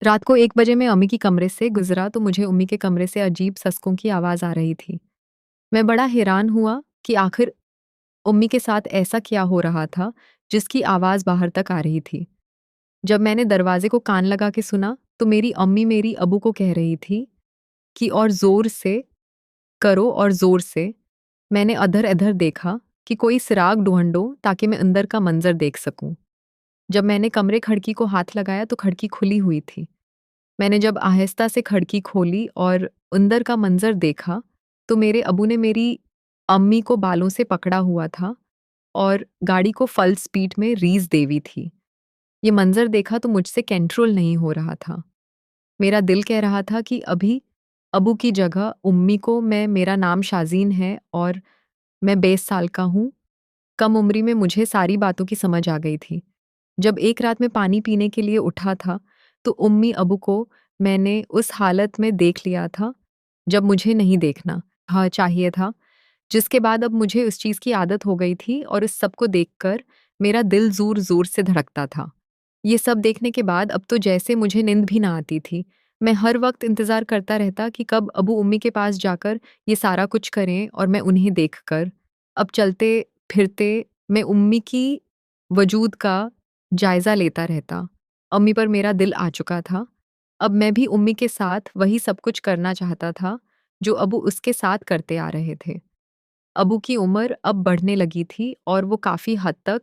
रात को 1 बजे मैं अम्मी की कमरे से गुज़रा तो मुझे अम्मी के कमरे से अजीब ससकों की आवाज़ आ रही थी। मैं बड़ा हैरान हुआ कि आखिर अम्मी के साथ ऐसा क्या हो रहा था, जिसकी आवाज़ बाहर तक आ रही थी। जब मैंने दरवाज़े को कान लगा के सुना, तो मेरी अम्मी मेरी अबू को कह रही थी कि और ज़ोर से करो और ज़ोर से। मैंने अधर-अधर देखा कि कोई सुराग ढूँढो ताकि मैं अंदर का मंज़र देख सकूँ। जब मैंने कमरे खिड़की को हाथ लगाया तो खिड़की खुली हुई थी। मैंने जब आहिस्ता से खिड़की खोली और अंदर का मंज़र देखा, तो मेरे अब्बू ने मेरी अम्मी को बालों से पकड़ा हुआ था और गाड़ी को फुल स्पीड में रीस देवी थी। ये मंज़र देखा तो मुझसे कंट्रोल नहीं हो रहा था। मेरा दिल कह रहा था कि अभी अब्बू की जगह उम्मी को मेरा नाम शाज़ीन है और मैं 20 साल का हूँ। कम उम्री में मुझे सारी बातों की समझ आ गई थी। जब एक रात मैं पानी पीने के लिए उठा था, तो उम्मी अबू को मैंने उस हालत में देख लिया था, जब मुझे नहीं देखना हाँ, चाहिए था। जिसके बाद अब मुझे उस चीज़ की आदत हो गई थी और इस सब को देखकर मेरा दिल ज़ोर-ज़ोर से धड़कता था। ये सब देखने के बाद अब तो जैसे मुझे नींद भी ना आती थी। मैं हर वक़्त इंतज़ार करता रहता कि कब अबू-उम्मी के पास जाकर ये सारा कुछ करें और मैं उन्हें देखकर अब चलते-फिरते मैं उम्मी की वजूद का जायज़ा लेता रहता। अम्मी पर मेरा दिल आ चुका था। अब मैं भी उम्मी के साथ वही सब कुछ करना चाहता था, जो अबू उसके साथ करते आ रहे थे। अबू की उम्र अब बढ़ने लगी थी और वो काफ़ी हद तक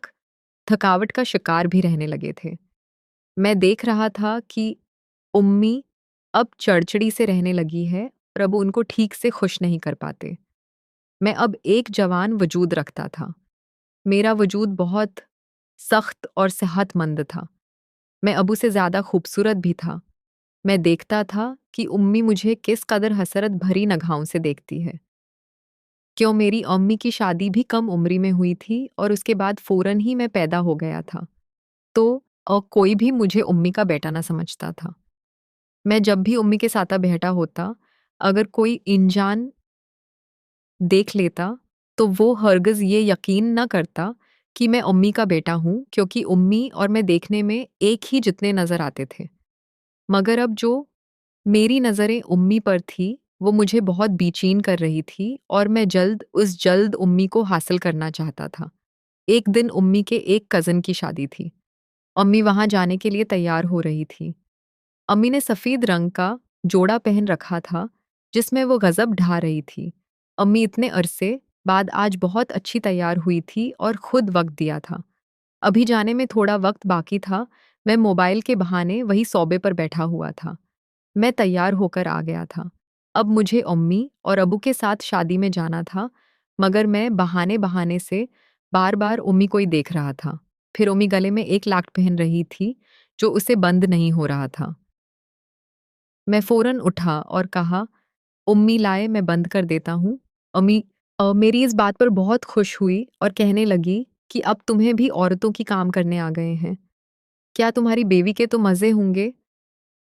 थकावट का शिकार भी रहने लगे थे। मैं देख रहा था कि उम्मी अब चिड़चिड़ी से रहने लगी है और अब उनको ठीक से खुश नहीं कर पाते। मैं अब एक जवान वजूद रखता था। मेरा वजूद बहुत सख्त और सेहतमंद था। मैं अबू से ज़्यादा खूबसूरत भी था। मैं देखता था कि उम्मी मुझे किस कदर हसरत भरी निगाहों से देखती है। क्यों मेरी अम्मी की शादी भी कम उम्री में हुई थी और उसके बाद फ़ौरन ही मैं पैदा हो गया था। तो कोई भी मुझे उम्मी का बेटा ना समझता था। मैं जब भी उम्मी के साथ बैठा होता, अगर कोई अनजान देख लेता, तो वो हरगिज़ ये यकीन ना करता कि मैं उम्मी का बेटा हूँ, क्योंकि उम्मी और मैं देखने में एक ही जितने नज़र आते थे। मगर अब जो मेरी नज़रें उम्मी पर थी, वो मुझे बहुत बेचैन कर रही थी और मैं जल्द उम्मी को हासिल करना चाहता था। एक दिन उम्मी के एक कज़न की शादी थी। अम्मी वहाँ जाने के लिए तैयार हो रही थी। अम्मी ने सफ़ेद रंग का जोड़ा पहन रखा था, जिसमें वो गज़ब ढा रही थी। अम्मी इतने अरसे बाद आज बहुत अच्छी तैयार हुई थी और खुद वक़्त दिया था। अभी जाने में थोड़ा वक़्त बाकी था, मैं मोबाइल के बहाने वही सोबे पर बैठा हुआ था। मैं तैयार होकर आ गया था। अब मुझे अम्मी और अबू के साथ शादी में जाना था, मगर मैं बहाने-बहाने से बार-बार अम्मी को ही देख रहा था। फिर अम्मी गले में एक लाट पहन रही थी, जो उसे बंद नहीं हो रहा था। मैं फ़ौरन उठा और कहा, "उम्मी लाए मैं बंद कर देता हूँ।" अम्मी मेरी इस बात पर बहुत खुश हुई और कहने लगी कि अब तुम्हें भी औरतों की काम करने आ गए हैं। क्या तुम्हारी बेवी के तो मज़े होंगे,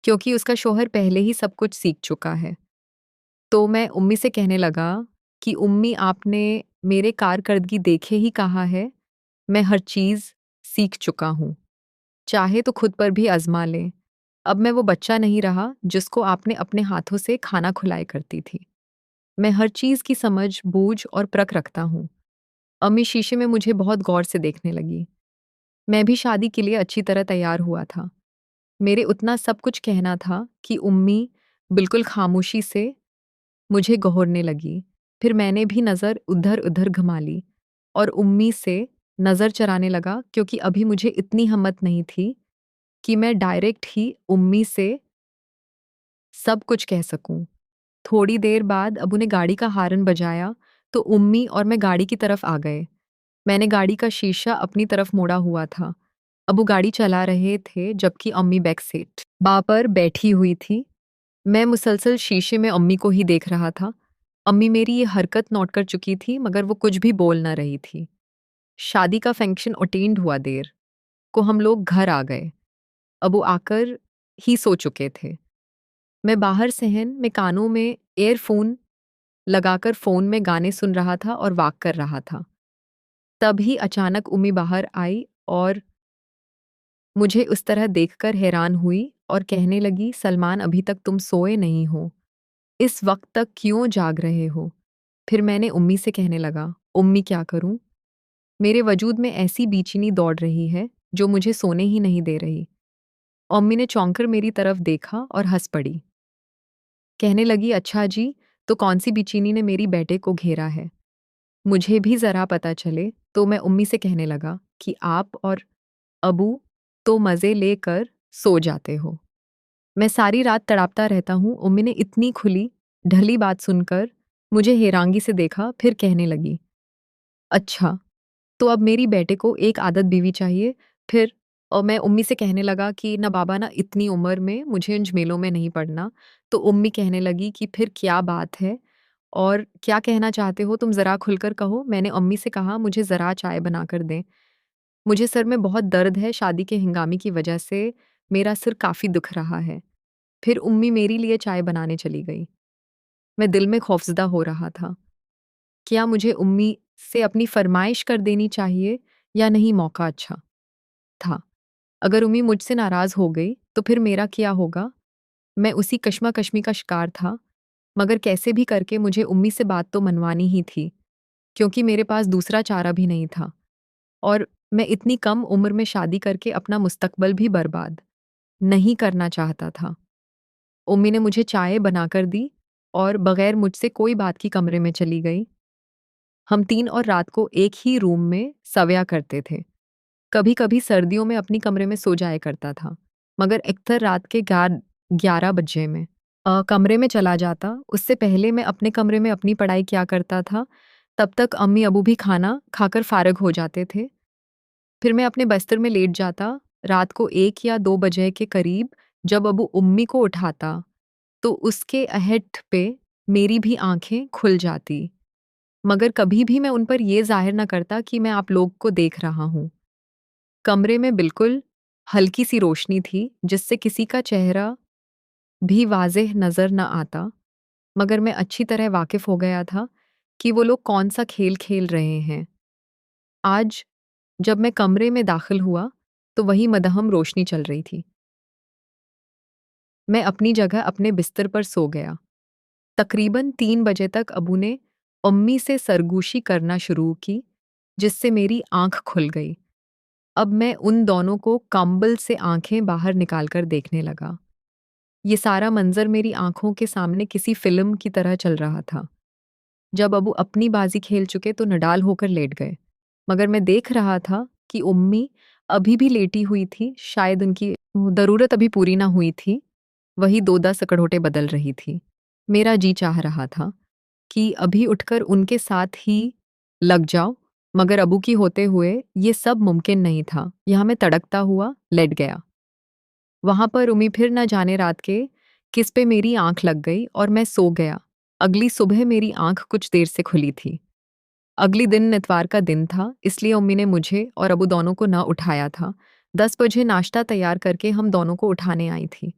क्योंकि उसका शौहर पहले ही सब कुछ सीख चुका है। तो मैं उम्मी से कहने लगा कि उम्मी आपने मेरे कारकर्दगी देखे ही कहा है, मैं हर चीज़ सीख चुका हूँ। चाहे तो खुद पर भी आज़मा लें। अब मैं वो बच्चा नहीं रहा जिसको आपने अपने हाथों से खाना खिलाया करती थी। मैं हर चीज़ की समझ, बूझ और परख रखता हूँ। अम्मी शीशे में मुझे बहुत गौर से देखने लगी। मैं भी शादी के लिए अच्छी तरह तैयार हुआ था। मेरे उतना सब कुछ कहना था कि उम्मी बिल्कुल खामोशी से मुझे गौरने लगी। फिर मैंने भी नज़र उधर-उधर घुमा ली और उम्मी से नज़र चराने लगा, क्योंकि अभी मुझे इतनी हिम्मत नहीं थी कि मैं डायरेक्ट ही उम्मी से सब कुछ कह सकूँ। थोड़ी देर बाद अबू ने गाड़ी का हॉर्न बजाया, तो उम्मी और मैं गाड़ी की तरफ आ गए। मैंने गाड़ी का शीशा अपनी तरफ मोड़ा हुआ था। अबू गाड़ी चला रहे थे, जबकि अम्मी बैक सीट बा पर बैठी हुई थी। मैं मुसलसल शीशे में अम्मी को ही देख रहा था। अम्मी मेरी ये हरकत नोट कर चुकी थी, मगर वो कुछ भी बोल ना रही थी। शादी का फंक्शन अटेंड हुआ देर को हम लोग घर आ गए। अब वो आकर ही सो चुके थे। मैं बाहर सहन में कानों में ईयरफ़ोन लगाकर फ़ोन में गाने सुन रहा था और वॉक कर रहा था। तभी अचानक उम्मी बाहर आई और मुझे उस तरह देखकर हैरान हुई और कहने लगी, सलमान अभी तक तुम सोए नहीं हो। इस वक्त तक क्यों जाग रहे हो? फिर मैंने उम्मी से कहने लगा, उम्मी क्या करूं? मेरे वजूद में ऐसी बेचैनी दौड़ रही है जो मुझे सोने ही नहीं दे रही। अम्मी ने चौंक कर मेरी तरफ देखा और हंस पड़ी। कहने लगी, अच्छा जी, तो कौन सी बेचैनी ने मेरी बेटे को घेरा है? मुझे भी ज़रा पता चले तो मैं उम्मी से कहने लगा कि आप और अबू तो मज़े लेकर सो जाते हो। मैं सारी रात तड़पता रहता हूँ। उम्मी ने इतनी खुली ढली बात सुनकर मुझे हैरानगी से देखा, फिर कहने लगी, अच्छा, तो अब मेरी बेटे को एक आदत बीवी चाहिए। फिर और मैं उम्मी से कहने लगा कि ना बाबा, ना इतनी उम्र में मुझे इन झमेलों में नहीं पड़ना। तो उम्मी कहने लगी कि फिर क्या बात है और क्या कहना चाहते हो तुम, ज़रा खुलकर कहो। मैंने अम्मी से कहा, मुझे ज़रा चाय बनाकर दें। मुझे सर में बहुत दर्द है, शादी के हंगामे की वजह से मेरा सिर काफ़ी दुख रहा है। फिर उम्मी मेरे लिए चाय बनाने चली गई। मैं दिल में खौफज़दा हो रहा था। क्या मुझे उम्मी से अपनी फ़रमाइश कर देनी चाहिए या नहीं? मौका अच्छा था। अगर उम्मी मुझसे नाराज़ हो गई तो फिर मेरा क्या होगा? मैं उसी कश्मकश्मी का शिकार था, मगर कैसे भी करके मुझे उम्मी से बात तो मनवानी ही थी, क्योंकि मेरे पास दूसरा चारा भी नहीं था और मैं इतनी कम उम्र में शादी करके अपना मुस्तकबिल भी बर्बाद नहीं करना चाहता था। उम्मी ने मुझे चाय बनाकर दी और बगैर मुझसे कोई बात की कमरे में चली गई। हम 3 और रात को एक ही रूम में सव्या करते थे। कभी-कभी सर्दियों में अपनी कमरे में सो जाया करता था, मगर अक्सर रात के 11 बजे में कमरे में चला जाता। उससे पहले मैं अपने कमरे में अपनी पढ़ाई किया करता था। तब तक अम्मी-अबू भी खाना खाकर फ़ारिग हो जाते थे। फिर मैं अपने बिस्तर में लेट जाता। रात को 1 या 2 बजे के करीब जब अबू उम्मी को उठाता, तो उसके आहट पे मेरी भी आँखें खुल जाती। मगर कभी भी मैं उन पर ये ज़ाहिर न करता कि मैं आप लोग को देख रहा हूँ। कमरे में बिल्कुल हल्की-सी रोशनी थी, जिससे किसी का चेहरा भी वाज़ेह नज़र न आता, मगर मैं अच्छी तरह वाकिफ़ हो गया था कि वो लोग कौन-सा खेल खेल रहे हैं। आज जब मैं कमरे में दाखिल हुआ, तो वही मदहम रोशनी चल रही थी। मैं अपनी जगह अपने बिस्तर पर सो गया। तकरीबन 3 बजे तक अबू ने अम्मी से सरगोशी करना शुरू की, जिससे मेरी आँख खुल गई। अब मैं उन दोनों को कंबल से आँखें बाहर निकालकर देखने लगा। ये सारा मंज़र मेरी आँखों के सामने किसी फ़िल्म की तरह चल रहा था। जब अबू अपनी बाजी खेल चुके तो निडाल होकर लेट गए, मगर मैं देख रहा था कि उम्मी अभी भी लेटी हुई थी, शायद उनकी ज़रूरत अभी पूरी ना हुई थी। वही 2-10 सकड़ोटे बदल रही थी। मेरा जी चाह रहा था कि अभी उठकर उनके साथ ही लग जाओ, मगर अबू की होते हुए ये सब मुमकिन नहीं था। यहाँ मैं तड़कता हुआ लेट गया। वहाँ पर उम्मी फिर न जाने रात के किस पे मेरी आँख लग गई और मैं सो गया। अगली सुबह मेरी आँख कुछ देर से खुली थी। अगली दिन इतवार का दिन था, इसलिए उम्मी ने मुझे और अबू दोनों को न उठाया था। 10 बजे नाश्ता तैयार करके हम दोनों को उठाने आई थी।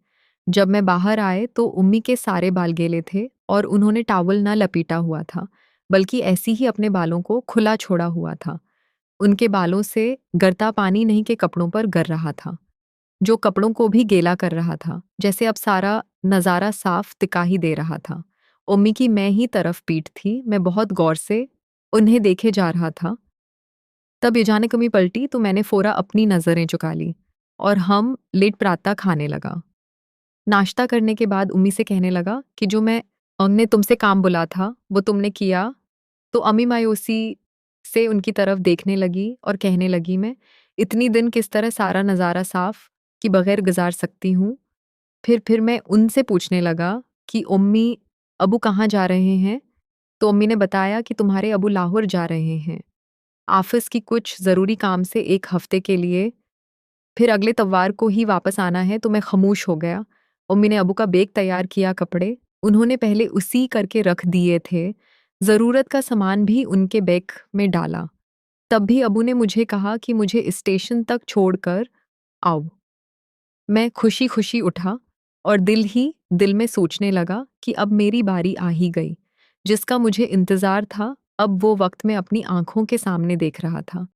जब मैं बाहर आए तो उम्मी के सारे बाल गीले थे और उन्होंने टॉवल न लपेटा हुआ था, बल्कि ऐसे ही अपने बालों को खुला छोड़ा हुआ था। उनके बालों से गिरता पानी नहीं के कपड़ों पर गिर रहा था, जो कपड़ों को भी गीला कर रहा था, जैसे अब सारा नज़ारा साफ दिखाई दे रहा था। उम्मी की मैं ही तरफ पीठ थी, मैं बहुत गौर से उन्हें देखे जा रहा था। तब अचानक उम्मी पलटी तो मैंने फ़ौरा अपनी नज़रें झुका ली और हम लेट पराठा खाने लगा। नाश्ता करने के बाद उम्मी से कहने लगा कि जो मैं ने तुमसे काम बोला था, वो तुमने किया? तो अम्मी मायूसी से उनकी तरफ देखने लगी और कहने लगी, मैं इतनी दिन किस तरह सारा नज़ारा साफ कि बगैर गुजार सकती हूँ। फिर मैं उनसे पूछने लगा कि उम्मी, अबू कहाँ जा रहे हैं? तो अम्मी ने बताया कि तुम्हारे अबू लाहौर जा रहे हैं, ऑफ़िस की कुछ ज़रूरी काम से 1 हफ़्ते के लिए, फिर अगले तवार को ही वापस आना है। तो मैं ख़ामोश हो गया। उम्मी ने अबू का बैग तैयार किया, कपड़े उन्होंने पहले उसी करके रख दिए थे, ज़रूरत का सामान भी उनके बैग में डाला। तब भी अबू ने मुझे कहा कि मुझे स्टेशन तक छोड़कर आओ। मैं खुशी-खुशी उठा और दिल ही दिल में सोचने लगा कि अब मेरी बारी आ ही गई। जिसका मुझे इंतज़ार था, अब वो वक़्त मैं अपनी आँखों के सामने देख रहा था।